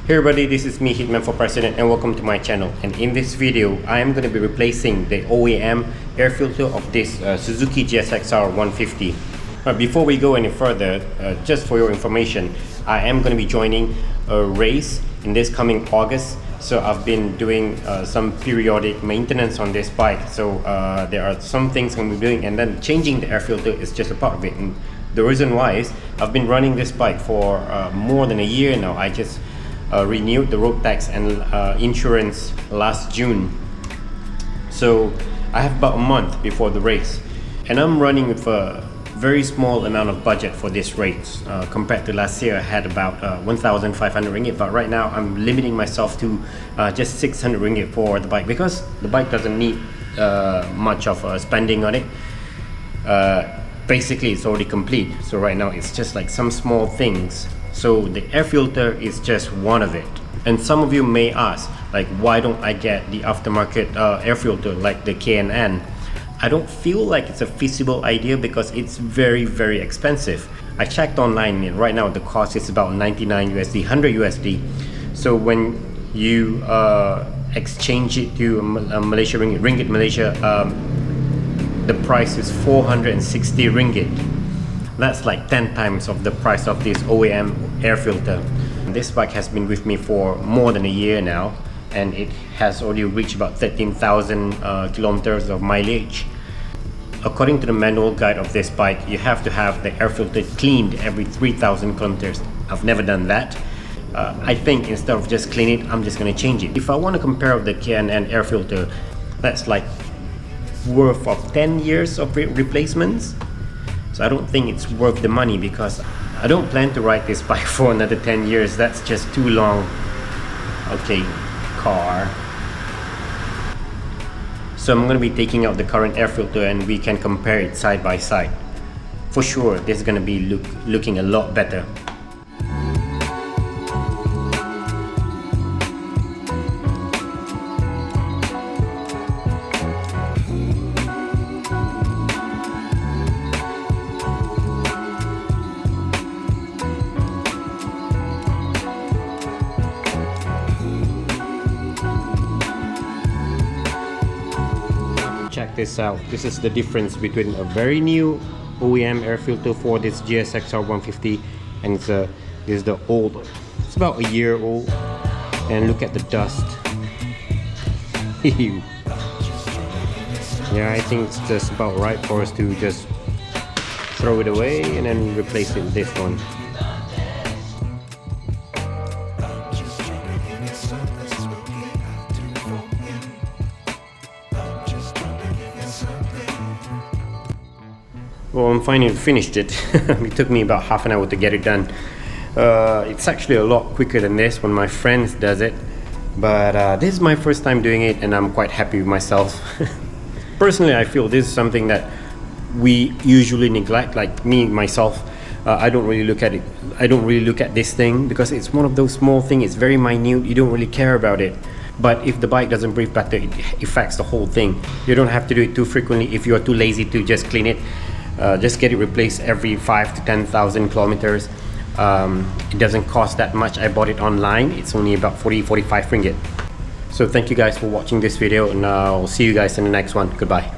Hey everybody, this is me, Hitman for President, and welcome to my channel. And in this video, I am going to be replacing the OEM air filter of this Suzuki GSXR150. Before we go any further, just for your information, I am going to be joining a race in this coming August. So I've been doing some periodic maintenance on this bike. So there are some things I'm going to be doing, and then changing the air filter is just a part of it. And the reason why is I've been running this bike for more than a year now. I just renewed the road tax and insurance last June, so I have about a month before the race, and I'm running with a very small amount of budget for this race. Compared to last year, I had about 1,500 ringgit, but right now I'm limiting myself to just 600 ringgit for the bike, because the bike doesn't need much of spending on it. Basically it's already complete, so right now it's just like some small things. So the air filter is just one of it. And some of you may ask, like, why don't I get the aftermarket air filter like the K&N? I don't feel like it's a feasible idea because it's very expensive. I checked online and right now the cost is about 99 USD, 100 USD. So when you exchange it to Malaysia ringgit Malaysia, the price is 460 ringgit. That's like 10 times of the price of this OEM air filter. This bike has been with me for more than a year now, and it has already reached about 13,000 kilometers of mileage. According to the manual guide of this bike, you have to have the air filter cleaned every 3,000 kilometers. I've never done that. I think instead of just clean it, I'm just going to change it. If I want to compare with the K&N air filter, that's like worth of 10 years of replacements. So I don't think it's worth the money, because I don't plan to ride this bike for another 10 years. That's just too long. Okay, car. So I'm going to be taking out the current air filter and we can compare it side by side. For sure, this is going to be looking a lot better. Check this out. This is the difference between a very new OEM air filter for this GSXR150 and this is the old. It's about a year old, and look at the dust. Yeah, I think it's just about right for us to just throw it away and then replace it with this one. Well, I'm finally finished it. It took me about half an hour to get it done. It's actually a lot quicker than this when my friends does it, but this is my first time doing it and I'm quite happy with myself. Personally, I feel this is something that we usually neglect, like me, myself. I don't really look at it. I don't really look at this thing because it's one of those small things. It's very minute. You don't really care about it. But if the bike doesn't breathe better, it affects the whole thing. You don't have to do it too frequently if you are too lazy to just clean it. Just get it replaced every 5 to 10,000 kilometers. It doesn't cost that much. I bought it online. It's only about 40-45 ringgit. So thank you guys for watching this video, and I'll see you guys in the next one. Goodbye.